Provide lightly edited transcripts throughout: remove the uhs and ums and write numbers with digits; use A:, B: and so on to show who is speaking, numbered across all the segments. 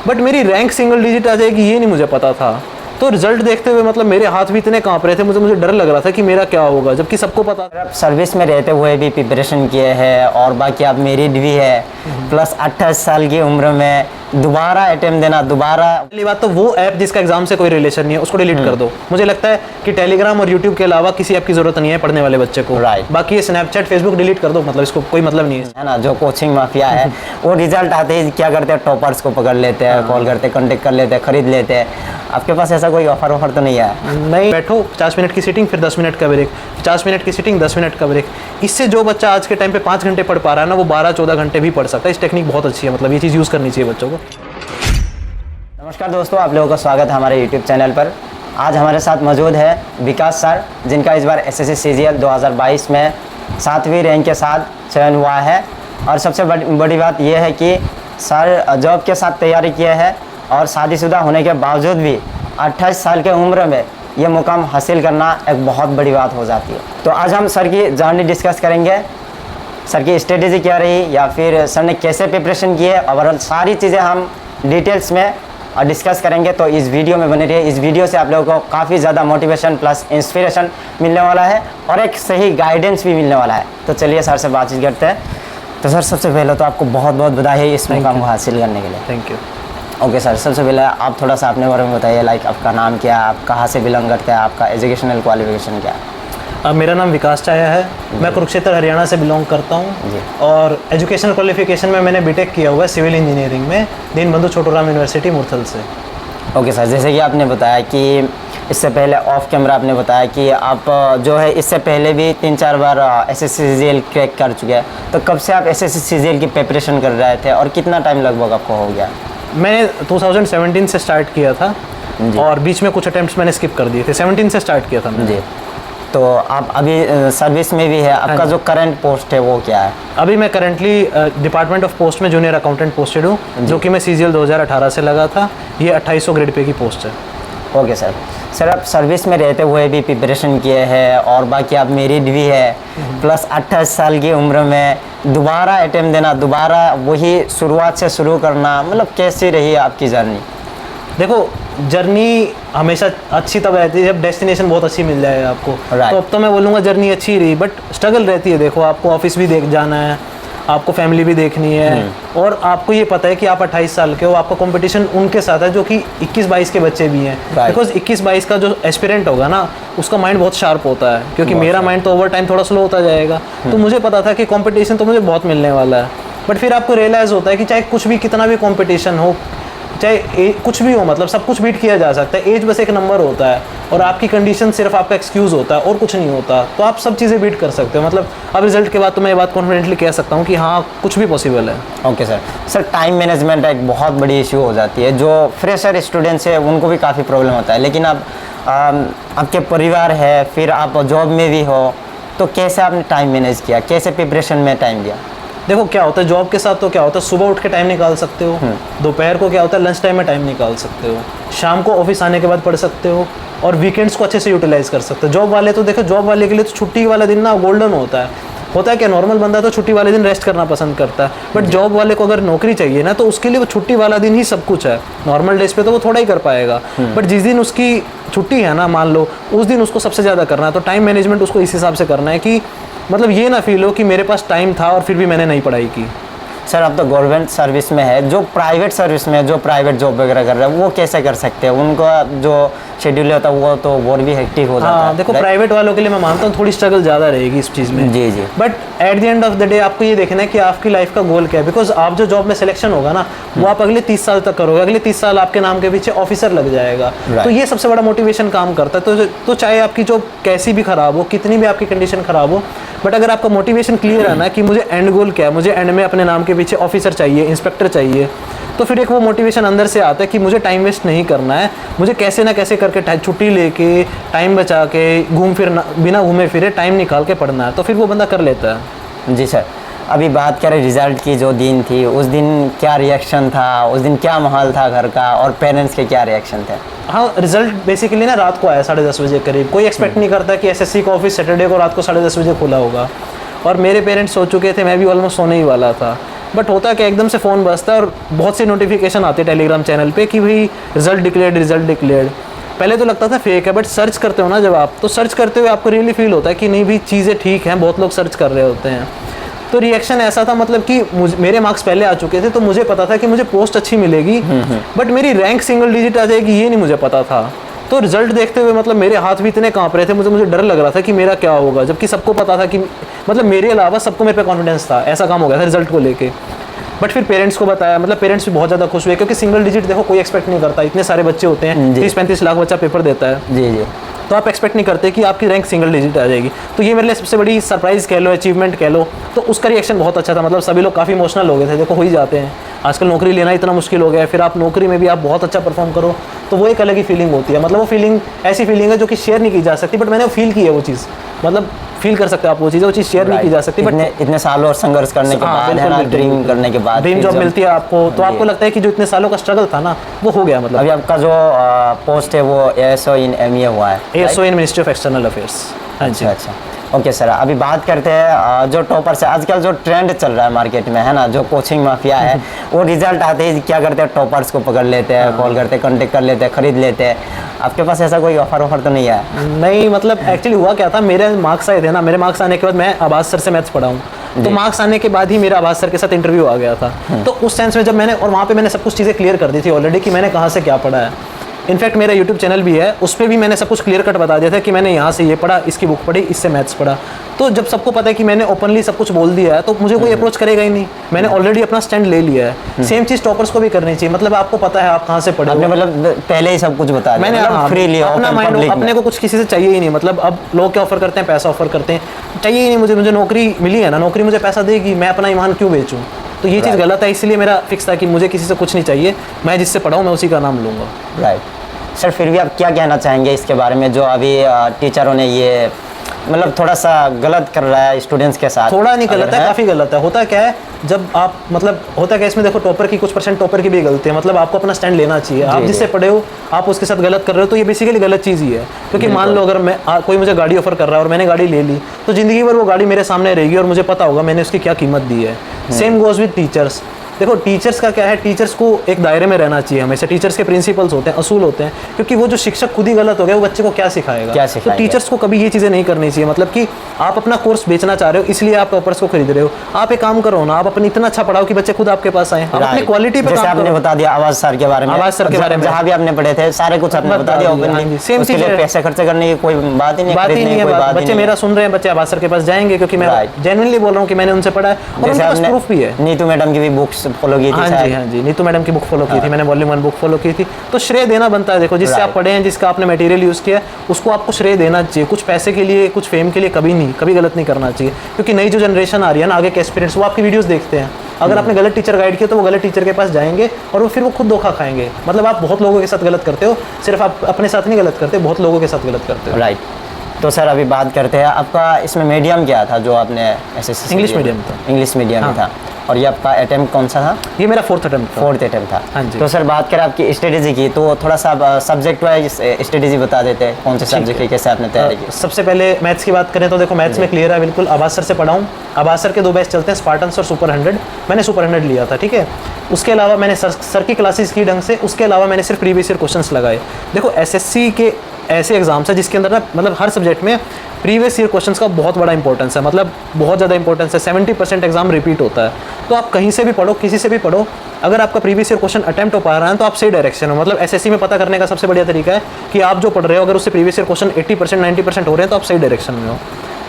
A: But मेरी rank single digit आ जाएगी ये नहीं मुझे पता था। तो रिजल्ट देखते हुए मतलब मेरे हाथ भी इतने कांप रहे थे, मुझे डर लग रहा था कि मेरा क्या होगा, जबकि सबको पता था।
B: आप सर्विस में रहते हुए भी प्रिपरेशन किए हैं और बाकी आप मेरिट भी है, प्लस 28 साल की उम्र में दोबारा अटेम्प्ट देना, दोबारा।
A: पहली बात तो वो ऐप जिसका एग्जाम से कोई रिलेशन नहीं है उसको डिलीट कर दो। मुझे लगता है कि टेलीग्राम और यूट्यूब के अलावा किसी ऐप की जरूरत नहीं है पढ़ने वाले बच्चे को।
B: राइट।
A: बाकी ये स्नैपचैट फेसबुक डिलीट कर दो, मतलब इसको कोई मतलब नहीं
B: है ना। जो कोचिंग माफिया है वो रिजल्ट आते ही क्या करते हैं, टॉपर्स को पकड़ लेते हैं, कॉल करते हैं, कॉन्टेक्ट कर लेते हैं, खरीद लेते हैं। आपके पास ऐसा कोई ऑफर तो नहीं है?
A: नहीं, बैठो 50 मिनट की सीटिंग फिर 10 मिनट का ब्रेक, 50 मिनट की सीटिंग 10 मिनट का ब्रेक। इससे जो बच्चा आज के टाइम पे 5 घंटे पढ़ पा रहा है ना, वो 12-14 घंटे भी पढ़ सकता है। इस टेक्निक बहुत अच्छी है, मतलब ये चीज़ यूज़ करनी चाहिए बच्चों को।
B: नमस्कार दोस्तों, आप लोगों का स्वागत है हमारे यूट्यूब चैनल पर। आज हमारे साथ मौजूद है विकास सर, जिनका इस बार एसएससी सीजीएल 2022 में 7वीं रैंक के साथ चयन हुआ है। और सबसे बड़ी बात यह है कि सर जॉब के साथ तैयारी किए हैं और शादीशुदा होने के बावजूद भी 28 साल के उम्र में ये मुकाम हासिल करना एक बहुत बड़ी बात हो जाती है। तो आज हम सर की जर्नी डिस्कस करेंगे, सर की स्ट्रेटेजी क्या रही या फिर सर ने कैसे प्रिपरेशन की है, ओवरऑल सारी चीज़ें हम डिटेल्स में डिस्कस करेंगे। तो इस वीडियो में बने रहिए। इस वीडियो से आप लोगों को काफ़ी ज़्यादा मोटिवेशन प्लस इंस्पिरेशन मिलने वाला है और एक सही गाइडेंस भी मिलने वाला है। तो चलिए सर से बातचीत करते हैं। तो सर सबसे पहले तो आपको बहुत बहुत बधाई है इस मुकाम को हासिल करने के लिए।
A: Thank you.
B: ओके सर, सबसे पहले आप थोड़ा सा अपने बारे में बताइए, लाइक आपका नाम क्या है, आप कहाँ से बिलोंग करते हैं, आपका एजुकेशनल क्वालिफिकेशन क्या है?
A: मेरा नाम विकास चाया है, मैं कुरुक्षेत्र हरियाणा से बिलोंग करता हूँ और एजुकेशनल क्वालिफिकेशन में मैंने बीटेक किया हुआ है सिविल इंजीनियरिंग में, दीनबंधु छोटूराम यूनिवर्सिटी मुरथल से।
B: ओके सर, जैसे कि आपने बताया कि इससे पहले ऑफ कैमरा आपने बताया कि आप जो है इससे पहले भी 3-4 बार एसएससी सीजीएल क्रैक कर चुके हैं। तो कब से आप एसएससी सीजीएल की प्रिपरेशन कर रहे थे और कितना टाइम लगभग आपको हो गया?
A: मैंने 2017 से स्टार्ट किया था और बीच में कुछ अटेम्प्ट्स मैंने स्किप कर दिए थे। 17 से स्टार्ट किया था मैंने।
B: जी। तो आप अभी सर्विस में भी है, आपका जो करंट पोस्ट है वो क्या है?
A: अभी मैं करंटली डिपार्टमेंट ऑफ पोस्ट में जूनियर अकाउंटेंट पोस्टेड हूँ, जो कि मैं सीजीएल 2018 से लगा था। ये 2800 ग्रेड पे की पोस्ट है।
B: Okay sir. सर आप सर्विस में रहते हुए भी प्रिपरेशन किए हैं और बाकी आप मेरिट भी है, प्लस 28 साल की उम्र में दोबारा अटेम्प्ट देना, दोबारा वही शुरुआत से शुरू करना, मतलब कैसी रही आपकी जर्नी?
A: देखो, जर्नी हमेशा अच्छी तब रहती है जब डेस्टिनेशन बहुत अच्छी मिल जाए आपको। तो अब तो मैं बोलूँगा जर्नी अच्छी रही, बट स्ट्रगल रहती है। देखो, आपको ऑफिस भी देख जाना है, आपको फैमिली भी देखनी है और आपको ये पता है कि आप 28 साल के हो, आपका कंपटीशन उनके साथ है जो कि 21-22 के बच्चे भी हैं। बिकॉज 21-22 का जो एस्पिरेंट होगा ना, उसका माइंड बहुत शार्प होता है, क्योंकि मेरा माइंड तो ओवर टाइम थोड़ा स्लो होता जाएगा। तो मुझे पता था कि कंपटीशन तो मुझे बहुत मिलने वाला है, बट फिर आपको रियलाइज़ होता है कि चाहे कुछ भी, कितना भी कंपटीशन हो, चाहे कुछ भी हो, मतलब सब कुछ बीट किया जा सकता है। एज बस एक नंबर होता है और आपकी कंडीशन सिर्फ आपका एक्सक्यूज़ होता है और कुछ नहीं होता। तो आप सब चीज़ें बीट कर सकते हो। मतलब अब रिजल्ट के बाद तो मैं ये बात कॉन्फिडेंटली कह सकता हूँ कि हाँ, कुछ भी पॉसिबल है।
B: Okay sir. Sir time management एक बहुत बड़ी इशू हो जाती है, जो फ्रेशर स्टूडेंट्स है उनको भी काफ़ी प्रॉब्लम होता है। लेकिन अब आपके परिवार है, फिर आप जॉब में भी हो, तो कैसे आपने टाइम मैनेज किया, कैसे प्रिपरेशन में टाइम दिया?
A: देखो, क्या होता है जॉब के साथ, तो क्या होता है सुबह उठ के टाइम निकाल सकते हो, दोपहर को क्या होता है लंच टाइम में टाइम निकाल सकते हो, शाम को ऑफिस आने के बाद पढ़ सकते हो और वीकेंड्स को अच्छे से यूटिलाइज कर सकते हो। जॉब वाले तो देखो, जॉब वाले के लिए तो छुट्टी वाला दिन ना गोल्डन होता है क्या, नॉर्मल बंदा तो छुट्टी वाले दिन रेस्ट करना पसंद करता है, बट जॉब वाले को अगर नौकरी चाहिए ना, तो उसके लिए वो छुट्टी वाला दिन ही सब कुछ है। नॉर्मल डेज पे तो वो थोड़ा ही कर पाएगा, बट जिस दिन उसकी छुट्टी है ना, मान लो उस दिन उसको सबसे ज़्यादा करना है। तो टाइम मैनेजमेंट उसको इस हिसाब से करना है कि मतलब ये ना फील हो कि मेरे पास टाइम था और फिर भी मैंने नहीं पढ़ाई की।
B: सर आप तो गवर्नमेंट सर्विस में है, जो प्राइवेट सर्विस में, जो प्राइवेट जॉब वगैरह कर रहे हैं, वो कैसे कर सकते हैं? उनका जो शेड्यूल होता है वो तो और भी हेक्टिक हो जाता है।
A: देखो, प्राइवेट वालों के लिए मैं मानता हूँ थोड़ी स्ट्रगल ज़्यादा रहेगी इस चीज़ में।
B: जी जी।
A: But at the end of the day आपको ये देखना है कि आपकी लाइफ का गोल क्या है। बिकॉज आप जो जॉब में सिलेक्शन होगा ना, वो आप अगले 30 साल तक करोगे। अगले 30 साल आपके नाम के पीछे ऑफिसर लग जाएगा। तो ये सबसे बड़ा मोटिवेशन काम करता है। तो चाहे आपकी जॉब कैसी भी खराब हो, कितनी भी आपकी कंडीशन खराब हो, बट अगर आपका मोटिवेशन क्लियर है ना कि मुझे एंड गोल क्या है, मुझे एंड में अपने नाम के पीछे ऑफिसर चाहिए, इंस्पेक्टर चाहिए, तो फिर एक वो मोटिवेशन अंदर से आता है कि मुझे टाइम वेस्ट नहीं करना है, मुझे कैसे ना कैसे करके छुट्टी लेके, टाइम बचा के, बिना घूमे फिरे टाइम निकाल के पढ़ना है। तो फिर वो बंदा कर लेता है।
B: जी सर। अभी बात करें रिजल्ट की, जो दिन थी उस दिन क्या रिएक्शन था, उस दिन क्या माहौल था घर का और पेरेंट्स के क्या रिएक्शन थे?
A: हाँ, रिजल्ट बेसिकली ना रात को आया 10:30 बजे करीब। कोई एक्सपेक्ट नहीं करता कि एसएससी का ऑफिस सैटरडे को रात को 10:30 बजे खुला होगा और मेरे पेरेंट्स सो चुके थे, मैं भी ऑलमोस्ट सोने ही वाला था। बट होता है कि एकदम से फ़ोन बजता है और बहुत सी नोटिफिकेशन आती है टेलीग्राम चैनल पे कि भाई रिजल्ट डिक्लेयर्ड। पहले तो लगता था फेक है, बट सर्च करते हो ना जब आप, तो सर्च करते हुए आपको रियली फील होता है कि नहीं भी चीज़ें ठीक हैं, बहुत लोग सर्च कर रहे होते हैं। तो रिएक्शन ऐसा था मतलब कि मेरे मार्क्स पहले आ चुके थे, तो मुझे पता था कि मुझे पोस्ट अच्छी मिलेगी, बट मेरी रैंक सिंगल डिजिट आ जाएगी ये नहीं मुझे पता था। तो रिजल्ट देखते हुए मतलब मेरे हाथ भी इतने कांप रहे थे, मुझे डर लग रहा था कि मेरा क्या होगा, जबकि सबको पता था कि मतलब मेरे अलावा सबको मेरे पे कॉन्फिडेंस था, ऐसा काम हो गया था रिजल्ट को लेके। बट फिर पेरेंट्स को बताया, मतलब पेरेंट्स भी बहुत ज़्यादा खुश हुए, क्योंकि सिंगल डिजिट देखो कोई एक्सपेक्ट नहीं करता, इतने सारे बच्चे होते हैं, 30-35 लाख बच्चा पेपर देता है
B: जी जी,
A: तो आप एक्सपेक्ट नहीं करते कि आपकी रैंक सिंगल डिजिट आ जाएगी। तो ये मेरे लिए सबसे बड़ी सरप्राइज़ कह लो, अचीवमेंट कह लो। तो उसका रिएक्शन बहुत अच्छा था, मतलब सभी लोग काफ़ी इमोशनल हो गए थे। देखो हो ही जाते हैं, आजकल नौकरी लेना इतना मुश्किल हो गया है, फिर आप नौकरी में भी आप बहुत अच्छा परफॉर्म करो तो वो एक अलग ही फीलिंग होती है। मतलब वो फीलिंग ऐसी फीलिंग है जो कि शेयर नहीं की जा सकती, बट मैंने वो फील की है वो चीज़, मतलब फील कर सकते हो आप वो चीज़ शेयर नहीं की जा सकती। बट
B: इतने सालों और संघर्ष करने के बाद है ना, ड्रीम करने के बाद
A: ड्रीम जॉब मिलती है आपको, तो आपको लगता है कि जो इतने सालों का स्ट्रगल था ना वो हो गया। मतलब
B: अभी आपका जो पोस्ट है वो ASO इन ME हुआ है,
A: ASO in ministry of external affairs. हाँ जी,
B: अच्छा। ओके सर, अभी बात करते हैं जो टॉपर से आजकल जो ट्रेंड चल रहा है मार्केट में है ना, जो कोचिंग माफिया है वो रिजल्ट आते ही क्या करते हैं, टॉपर्स को पकड़ लेते हैं, कॉल करते हैं, कांटेक्ट कर लेते हैं, खरीद लेते हैं। आपके पास ऐसा कोई ऑफर तो नहीं है?
A: नहीं, मतलब एक्चुअली हुआ क्या था, मेरे मार्क्स आए थे ना, मेरे मार्क्स आने के बाद मैं आबाद सर से मैथ्स पढ़ा हूँ, तो मार्क्स आने के बाद ही मेरा आबाद सर के साथ इंटरव्यू आ गया था। तो उस सेंस में जब मैंने, और वहाँ पे मैंने सब कुछ चीज़ें क्लियर कर दी थी ऑलरेडी कि मैंने कहाँ से क्या पढ़ा है। इनफैक्ट मेरा यूट्यूब चैनल भी है, उस पर भी मैंने सब कुछ क्लियर कट बता दिया था कि मैंने यहाँ से ये पढ़ा, इसकी बुक पढ़ी, इससे मैथ्स पढ़ा। तो जब सबको पता है कि मैंने ओपनली सब कुछ बोल दिया है तो मुझे कोई अप्रोच करेगा ही नहीं, मैंने ऑलरेडी अपना स्टैंड ले लिया है। सेम चीज़ टॉपर्स को भी करनी चाहिए, मतलब आपको पता है आप कहाँ से पढ़े,
B: आपने मतलब पहले ही सब कुछ बता दिया,
A: मैंने
B: फ्रीली
A: अपना माइंड, अपने को कुछ किसी से चाहिए ही नहीं। मतलब अब लोग क्या ऑफर करते हैं, पैसा ऑफर करते हैं, चाहिए ही नहीं मुझे नौकरी मिली है ना, नौकरी मुझे पैसा देगी, मैं अपना ईमान क्यों बेचूँ। तो ये चीज़ गलत है, इसलिए मेरा फिक्स था कि मुझे किसी से कुछ नहीं चाहिए, मैं जिससे पढ़ाऊँ मैं उसी का नाम लूँगा।
B: राइट सर, फिर भी आप क्या कहना चाहेंगे इसके बारे में, जो अभी टीचरों ने ये मतलब थोड़ा सा गलत कर रहा है स्टूडेंट्स के साथ?
A: थोड़ा नहीं गलत है, काफ़ी गलत है। होता क्या है, जब आप मतलब होता क्या है इसमें, देखो टॉपर की कुछ % टॉपर की भी गलती है, मतलब आपको अपना स्टैंड लेना चाहिए। आप जिससे पढ़े हो आप उसके साथ गलत कर रहे हो तो ये बेसिकली गलत चीज़ ही है। क्योंकि मान लो अगर मैं कोई मुझे गाड़ी ऑफर कर रहा है और मैंने गाड़ी ले ली, तो ज़िंदगी भर वो गाड़ी मेरे सामने रहेगी और मुझे पता होगा मैंने उसकी क्या कीमत दी है। Same goes with teachers. देखो टीचर्स का क्या है, टीचर्स को एक दायरे में रहना चाहिए हमेशा। टीचर्स के प्रिंसिपल्स होते हैं, असूल होते हैं, क्योंकि वो जो शिक्षक खुद ही गलत हो गया वो बच्चे को क्या सिखाएगा। तो टीचर्स को कभी ये चीज़ें नहीं करनी चाहिए। मतलब कि आप अपना कोर्स बेचना चाह रहे हो इसलिए आप टॉपर्स को खरीद रहे हो, आप एक काम करो ना, आप अपनी इतना अच्छा पढ़ाओ कि बच्चे खुद आपके पास आए। आप अपनी क्वालिटी पे
B: जैसे आपने बता दिया आवाज सर के बारे में,
A: आवाज सर के बारे में
B: जहाँ भी आपने पढ़े थे सारे कुछ आपने बता दिया।
A: सेम चीज़,
B: पैसे खर्च करने की कोई बात ही
A: नहीं है। बच्चे मेरा सुन रहे हैं, बच्चे आवाज सर के पास जाएंगे, क्योंकि मैं जेन्युइनली बोल रहा हूँ कि मैंने उनसे पढ़ा है और उनके पास प्रूफ भी है।
B: नीतू मैडम की भी बुक्स फॉलो की थी।
A: हाँ जी, नीतू मैडम की बुक फॉलो की थी मैंने, वॉल्यूम 1 बुक फॉलो की थी। तो श्रेय देना बनता है। देखो जिससे आप पढ़े हैं, जिसका आपने मटेरियल यूज़ किया है, उसको आपको श्रेय देना चाहिए। कुछ पैसे के लिए, कुछ फेम के लिए कभी गलत नहीं करना चाहिए। क्योंकि नई जो जनरेशन आ रही है ना, आगे के एस्पिरेंट्स, वो आपकी वीडियोस देखते हैं। अगर आपने गलत टीचर गाइड किया तो वो गलत टीचर के पास जाएंगे और वो फिर वो खुद धोखा खाएंगे। मतलब आप बहुत लोगों के साथ गलत करते हो, सिर्फ आप अपने साथ नहीं गलत करते, बहुत लोगों के साथ गलत करते हो।
B: राइट। तो सर अभी बात करते हैं, आपका इसमें मीडियम क्या था जो आपने SSC?
A: इंग्लिश मीडियम था।
B: इंग्लिश मीडियम में था। और ये आपका अटेम्प्ट कौन सा था?
A: ये मेरा 4th अटेम्प्ट था।
B: हाँ जी। तो सर बात करें आपकी स्ट्रेटेजी की, तो थोड़ा सा सब्जेक्ट वाइज स्ट्रेटेजी बता देते हैं, कौन से सब्जेक्ट की कैसे आपने तैयारी की?
A: सबसे पहले मैथ्स की बात करें तो देखो मैथ्स में क्लियर है बिल्कुल, आबाद सर से पढ़ा हूँ। आबाद सर के 2 बैच चलते हैं, स्पार्टन्स और सुपर 100। मैंने सुपर 100 लिया था, ठीक है। उसके अलावा मैंने सर की क्लासेस की ढंग से, उसके अलावा मैंने सिर्फ प्रीवियस ईयर क्वेश्चंस लगाए। देखो SSC के ऐसे एग्जाम्स है जिसके अंदर ना, मतलब हर सब्जेक्ट में प्रीवियस ईयर क्वेश्चंस का बहुत बड़ा इंपॉर्टेंस है, मतलब बहुत ज़्यादा इंपॉर्टेंस है। 70% एग्जाम रिपीट होता है। तो आप कहीं से भी पढ़ो, किसी से भी पढ़ो, अगर आपका प्रीवियस ईयर क्वेश्चन अटेम्प्ट हो पा रहा है तो आप सही डायरेक्शन हो। मतलब SSC में पता करने का सबसे बढ़िया तरीका है कि आप जो पढ़ रहे हो, अगर उससे प्रीवियस ईयर क्वेश्चन 80% 90% हो रहे हैं तो आप सही डायरेक्शन में हो।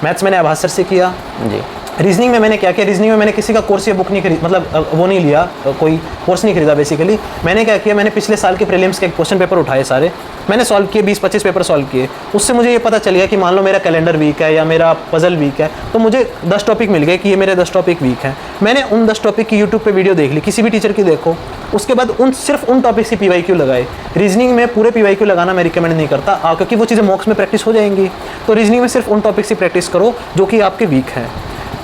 A: मैथ्स मैंने आभास सर से किया जी। रीजनिंग में मैंने क्या किया, रीजनिंग में मैंने किसी का कोर्स या बुक नहीं खरीद, मतलब वो नहीं लिया, कोई कोर्स नहीं खरीदा। बेसिकली मैंने क्या किया, मैंने पिछले साल के प्रीलिम्स के क्वेश्चन पेपर उठाए सारे, मैंने सॉल्व किए, 20-25 पेपर सॉल्व किए। उससे मुझे ये पता चल गया कि मान लो मेरा कैलेंडर वीक है या मेरा पजल वीक है, तो मुझे 10 टॉपिक मिल गए कि ये मेरे 10 टॉपिक वीक हैं। मैंने उन 10 टॉपिक की यूट्यूब पे वीडियो देख ली, किसी भी टीचर की देखो, उसके बाद सिर्फ उन टॉपिक्स की PYQ लगाए। रीजनिंग में पूरे PYQ लगाना मैं रिकमेंड नहीं करता, क्योंकि वो चीज़ें मॉक्स में प्रैक्टिस हो जाएंगी। तो रीजनिंग में सिर्फ उन टॉपिक्स की प्रैक्टिस करो जो कि आपके वीक हैं।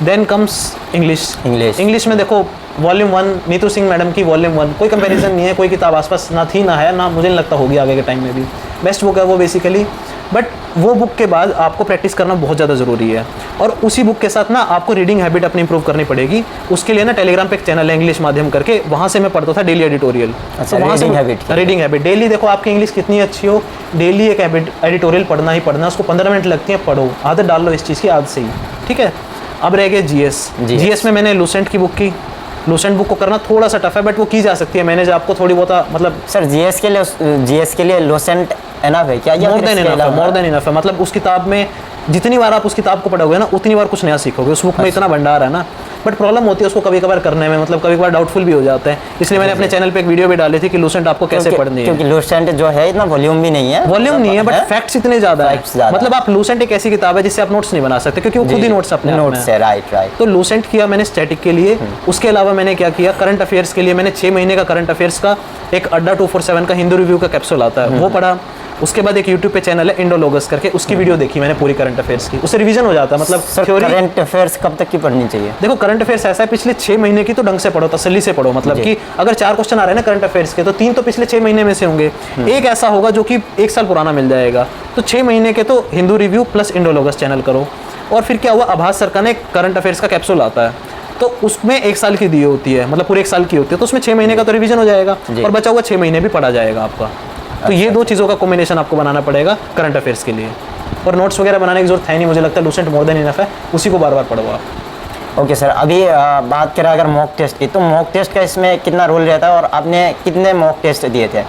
A: देन कम्स इंग्लिश में देखो वॉल्यूम 1 नीतू सिंह मैडम की वॉल्यूम 1, कोई कंपैरिजन नहीं है, कोई किताब आसपास ना थी ना है, ना मुझे नहीं लगता होगी आगे के टाइम में भी। बेस्ट बुक है वो बेसिकली। बट वो बुक के बाद आपको प्रैक्टिस करना बहुत ज़्यादा ज़रूरी है। और उसी बुक के साथ ना आपको रीडिंग हैबिट अपनी इंप्रूव करनी पड़ेगी। उसके लिए ना टेलीग्राम पे एक चैनल है इंग्लिश माध्यम करके, वहाँ से मैं पढ़ता था डेली एडिटोरियल।
B: अच्छा,
A: वहाँ से रीडिंग हैबिट डेली, देखो आपकी इंग्लिश कितनी अच्छी हो, डेली एक एडिटोरियल पढ़ना ही पढ़ना, उसको 15 मिनट लगती है, पढ़ो, आदत डाल लो इस चीज़ की आज से ही, ठीक है। अब रह गए जीएस में मैंने लूसेंट की बुक की। लूसेंट बुक को करना थोड़ा सा टफ है, बट वो की जा सकती है। मैंने जो आपको थोड़ी बहुत मतलब
B: सर जीएस के लिए लूसेंट एनफ है क्या?
A: मोर देन इनफ है। मतलब उस किताब में जितनी बार आप उस किताब को पढ़ोगे ना, उतनी बार कुछ नया सीखोगे। उस बुक में इतना भंडार है ना, बट प्रॉब्लम होती है उसको कभी कभार करने में, मतलब कभी कभार डाउटफुल भी हो जाता है। इसलिए मैंने अपने चैनल पे एक वीडियो भी डाली थी कि लूसेंट आपको कैसे पढ़नी है,
B: क्योंकि लूसेंट जो है इतना वॉल्यूम भी नहीं है,
A: बट फैक्ट्स इतने ज्यादा है। मतलब आप लूसेंट एक ऐसी किताब है जिससे आप नोट्स नहीं बना सकते, क्योंकि वो खुद ही नोट्स अपने
B: नोट्स है। राइट।
A: तो लूसेंट किया मैंने स्टैटिक के लिए। उसके अलावा मैंने क्या किया, करंट अफेयर्स के लिए मैंने 6 महीने का करंट अफेयर्स का एक अड्डा 247 का हिंदू रिव्यू का कैप्सूल आता है, वो पढ़ा। उसके बाद एक यूट्यूब पे चैनल है इंडोलॉगस करके, उसकी वीडियो देखी मैंने पूरी करंट अफेयर्स की, उससे रिवीजन हो जाता है। मतलब
B: करंट अफेयर्स कब तक की पढ़नी चाहिए?
A: देखो करंट अफेयर्स ऐसा है, पिछले 6 महीने की तो ढंग से पढ़ो, तसल्ली से पढ़ो। मतलब कि अगर 4 क्वेश्चन आ रहे हैं ना करंट अफेयर्स के, तो 3 तो पिछले 6 महीने में से होंगे, एक ऐसा होगा जो कि 1 साल पुराना मिल जाएगा। तो 6 महीने के तो हिंदू रिव्यू प्लस इंडोलॉगस चैनल करो। और फिर क्या हुआ, आभास सर का ने करंट अफेयर्स का कैप्सूल आता है, तो उसमें 1 साल की दी होती है, मतलब पूरे 1 साल की होती है, तो उसमें 6 महीने का तो रिवीजन हो जाएगा और बचा हुआ 6 महीने भी पढ़ा जाएगा आपका। तो ये 2 चीज़ों का कॉम्बिनेशन आपको बनाना पड़ेगा करंट अफेयर्स के लिए। और नोट्स वगैरह बनाने की जरूरत है नहीं, मुझे लगता है लूसेंट मोर देन इनफ है, उसी को बार बार पढ़ो आप।
B: ओके सर, अभी बात करें अगर मॉक टेस्ट की, तो मॉक टेस्ट का इसमें कितना रोल रहता है और आपने कितने मॉक टेस्ट दिए थे?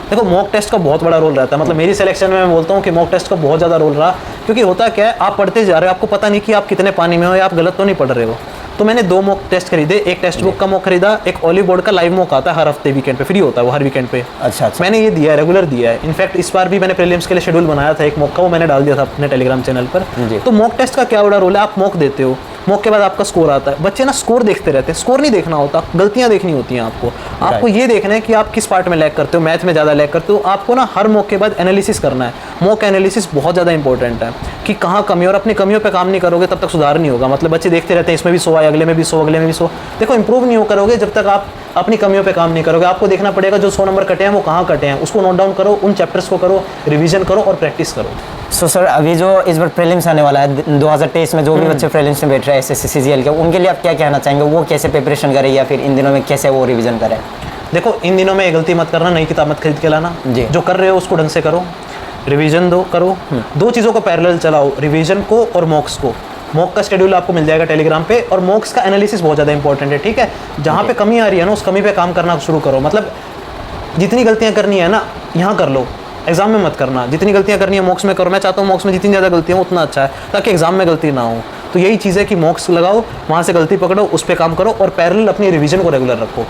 A: देखो मॉक टेस्ट का बहुत बड़ा रोल रहता है। मतलब मेरी सिलेक्शन में मैं बोलता हूँ कि मॉक टेस्ट का बहुत ज़्यादा रोल रहा, क्योंकि होता क्या है, आप पढ़ते जा रहे हो, आपको पता नहीं कि आप कितने पानी में हो या आप गलत तो नहीं पढ़ रहे हो। तो मैंने 2 मॉक टेस्ट खरीदे, एक टेक्स्ट बुक का मॉक खरीदा, एक ऑलिव बोर्ड का लाइव मॉक आता है हर हफ्ते वीकेंड पे, फ्री होता है वो हर वीकेंड पे।
B: अच्छा।
A: मैंने ये दिया है, रेगुलर दिया है। इनफैक्ट इस बार भी मैंने प्रीलिम्स के लिए शेड्यूल बनाया था एक मॉक का, वो मैंने डाल दिया था अपने टेलीग्राम चैनल पर। तो मॉक टेस्ट का क्या बड़ा रोल है, आप मॉक देते हो, मॉक के बाद आपका स्कोर आता है। बच्चे ना स्कोर देखते रहते हैं, स्कोर नहीं देखना होता, गलतियां देखनी होती हैं आपको ये देखना है कि आप किस पार्ट में लैग करते हो, मैथ में ज़्यादा लैग करते हो। आपको ना हर मॉक के बाद एनालिसिस करना है। मॉक एनालिसिस बहुत ज़्यादा इंपॉर्टेंट है कि कहाँ कमी, और अपनी कमियों पे काम नहीं करोगे तब तक सुधार नहीं होगा। मतलब बच्चे देखते रहते हैं इसमें भी 100 आए, अगले में भी 100, अगले में भी 100। देखो इंप्रूव नहीं हो करोगे जब तक आप अपनी कमियों पे काम नहीं करोगे। आपको देखना पड़ेगा जो 100 नंबर कटे हैं वो कहाँ कटे हैं, उसको नोट डाउन करो, उन चैप्टर्स को करो, रिवीजन करो और प्रैक्टिस करो।
B: सो सर, अभी जो इस बार प्रीलिम्स आने वाला है 2023 में, जो भी बच्चे प्रीलिम्स में बैठ रहे हैं एसएससी सीजीएल के, उनके लिए आप क्या कहना चाहेंगे? वो कैसे प्रिपरेशन करें या फिर इन दिनों में कैसे वो रिवीजन करें?
A: देखो इन दिनों में गलती मत करना, नई किताब मत खरीद के लाना। जो कर रहे हो उसको ढंग से करो, रिवीजन करो। 2 चीज़ों को पैरेलल चलाओ, रिवीजन को और मॉक्स को। मॉक का शेड्यूल आपको मिल जाएगा टेलीग्राम पे, और मॉक्स का एनालिसिस बहुत ज़्यादा इंपॉर्टेंट है, ठीक है। जहाँ पे कमी आ रही है ना, उस कमी पे काम करना शुरू करो। मतलब जितनी गलतियाँ करनी है ना यहाँ कर लो, एग्जाम में मत करना। जितनी गलतियाँ करनी है मॉक्स में करो। मैं चाहता हूँ मॉक्स में जितनी ज़्यादा गलतियाँ उतना अच्छा है, ताकि एग्जाम में गलती ना हो। तो यही चीज़ है कि मॉक्स लगाओ, वहाँ से गलती पकड़ो, उस पर काम करो, और पैरेलल अपनी रिवीजन को रेगुलर रखो।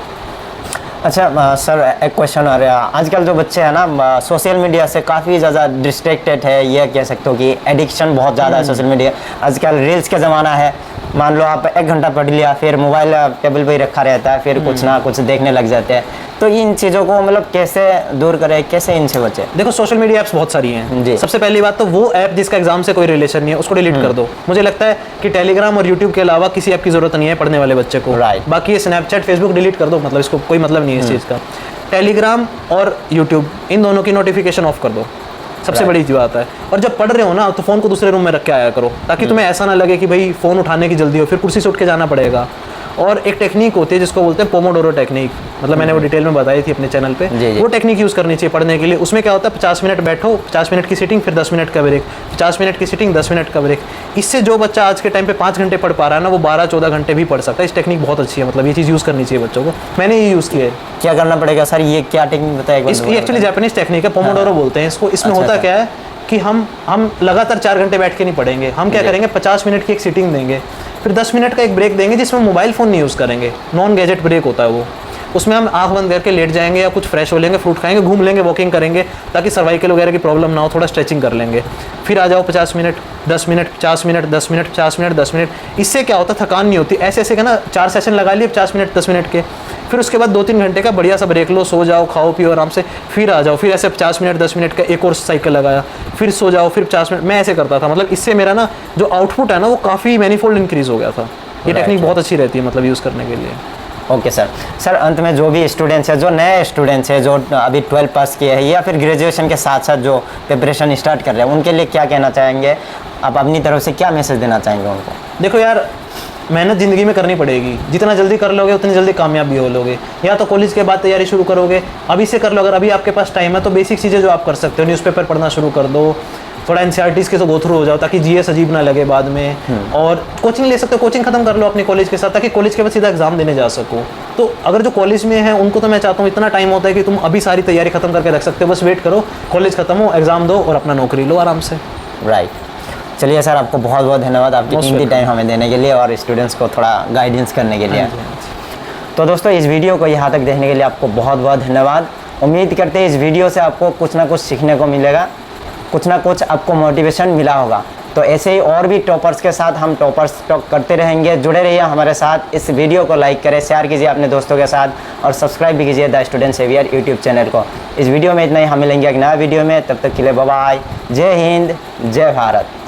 B: अच्छा सर, एक क्वेश्चन आ रहा है। आजकल जो बच्चे हैं ना, सोशल मीडिया से काफ़ी ज़्यादा डिस्ट्रैक्टेड है, ये कह सकते हो कि एडिक्शन बहुत ज़्यादा है सोशल मीडिया। आजकल रील्स का ज़माना है। मान लो आप 1 घंटा पढ़ लिया, फिर मोबाइल टेबल पे ही रखा रहता है, फिर कुछ ना कुछ देखने लग जाते हैं। तो इन चीज़ों को मतलब कैसे दूर करें, कैसे इनसे बचें?
A: देखो सोशल मीडिया ऐप्स बहुत सारी हैं जी। सबसे पहली बात तो वो ऐप जिसका एग्जाम से कोई रिलेशन नहीं है उसको डिलीट कर दो। मुझे लगता है कि टेलीग्राम और यूट्यूब के अलावा किसी ऐप की जरूरत नहीं है पढ़ने वाले बच्चे को। बाकी ये स्नैपचैट, फेसबुक डिलीट कर दो, मतलब इसको कोई मतलब नहीं है इस चीज़ का। टेलीग्राम और यूट्यूब, इन दोनों की नोटिफिकेशन ऑफ कर दो, सबसे बड़ी बात है। और जब पढ़ रहे हो ना तो फ़ोन को दूसरे रूम में रख के आया करो, ताकि तुम्हें ऐसा ना लगे कि भाई फ़ोन उठाने की जल्दी हो, फिर कुर्सी से उठ के जाना पड़ेगा। और एक टेक्निक होती है जिसको बोलते हैं पोमोडोरो टेक्निक, मतलब मैंने वो डिटेल में बताई थी अपने चैनल पे। वो टेक्निक यूज़ करनी चाहिए पढ़ने के लिए। उसमें क्या होता है, 50 मिनट बैठो, 50 मिनट की सीटिंग, फिर 10 मिनट का ब्रेक, 50 मिनट की सीटिंग, 10 मिनट का ब्रेक। इससे जो बच्चा आज के टाइम पे 5 घंटे पढ़ पा रहा है ना, वो 12-14 घंटे भी पढ़ सकता है। इस टेक्निक बहुत अच्छी है, मतलब ये चीज़ यूज़ करनी चाहिए बच्चों को। मैंने ये यूज़ किया है।
B: क्या करना पड़ेगा सर, ये क्या टेक्निक बताएगा?
A: इसकी एक्चुअली जापानीज टेक्निक है, पोमोडोरो बोलते हैं इसको। इसमें होता क्या है कि हम लगातार 4 घंटे बैठ के नहीं पढ़ेंगे। हम क्या करेंगे, 50 मिनट की एक सीटिंग देंगे, फिर 10 मिनट का एक ब्रेक देंगे जिसमें मोबाइल फ़ोन नहीं यूज़ करेंगे। नॉन गैजेट ब्रेक होता है वो। उसमें हम आँख बंद करके लेट जाएंगे या कुछ फ्रेश हो लेंगे, फ्रूट खाएंगे, घूम लेंगे, वॉकिंग करेंगे, ताकि सर्वाइकल वगैरह की प्रॉब्लम ना हो, थोड़ा स्ट्रेचिंग कर लेंगे। फिर आ जाओ 50 minute, 10 minute, 50 minute, 10 minute, 50 minute, 10 minute. इससे क्या होता है, थकान नहीं होती। ऐसे ऐसे का ना 4 सेशन लगा लिए 50 मिनट, 10 मिनट के। फिर उसके बाद 2-3 घंटे का बढ़िया सा ब्रेक लो, सो जाओ, खाओ पियो आराम से, फिर आ जाओ। फिर ऐसे 50 मिनट, 10 मिनट का एक और साइकिल लगाया, फिर सो जाओ, फिर 50 मिनट। मैं ऐसे करता था। मतलब इससे मेरा ना जो आउटपुट है ना वो काफ़ी मैनीफोल्ड इंक्रीज़ हो गया था। ये टेक्निक बहुत अच्छी रहती है मतलब यूज़ करने के लिए।
B: Okay sir. सर अंत में जो भी स्टूडेंट्स हैं, जो नए स्टूडेंट्स हैं, जो अभी 12 पास किए हैं या फिर ग्रेजुएशन के साथ साथ जो प्रिपरेशन स्टार्ट कर रहे हैं, उनके लिए क्या कहना चाहेंगे आप? अपनी तरफ से क्या मैसेज देना चाहेंगे उनको?
A: देखो यार, मेहनत ज़िंदगी में करनी पड़ेगी। जितना जल्दी कर लोगे उतनी जल्दी कामयाब भी हो लोगे। या तो कॉलेज के बाद तैयारी शुरू करोगे, अभी से कर लो। अगर अभी आपके पास टाइम है तो बेसिक चीज़ें जो आप कर सकते हो, न्यूज़पेपर पढ़ना शुरू कर दो, थोड़ा एनसीईआरटीज़ के तो गो थ्रू हो जाओ ताकि जीएस अजीब ना लगे बाद में। और कोचिंग ले सकते हो, कोचिंग खत्म कर लो अपने कॉलेज के साथ, ताकि कॉलेज के बाद सीधा एग्जाम देने जा सको। तो अगर जो कॉलेज में है उनको तो मैं चाहता हूँ, इतना टाइम होता है कि तुम अभी सारी तैयारी खत्म करके रख सकते हो। बस वेट करो, कॉलेज खत्म हो, एग्जाम दो और अपना नौकरी लो आराम से।
B: राइट। चलिए सर, आपको बहुत बहुत धन्यवाद आपकी कीमती टाइम हमें देने के लिए और स्टूडेंट्स को थोड़ा गाइडेंस करने के लिए। तो दोस्तों, इस वीडियो को यहाँ तक देखने के लिए आपको बहुत बहुत धन्यवाद। उम्मीद करते हैं इस वीडियो से आपको कुछ ना कुछ सीखने को मिलेगा, कुछ ना कुछ आपको मोटिवेशन मिला होगा। तो ऐसे ही और भी टॉपर्स के साथ हम टॉपर्स टॉक करते रहेंगे। जुड़े रहिए हमारे साथ। इस वीडियो को लाइक करें, शेयर कीजिए अपने दोस्तों के साथ और सब्सक्राइब भी कीजिए the student saviour YouTube channel को। इस वीडियो में इतना ही, हम मिलेंगे एक नया वीडियो में। तब तक के लिए बाय बाय। जय हिंद, जय भारत।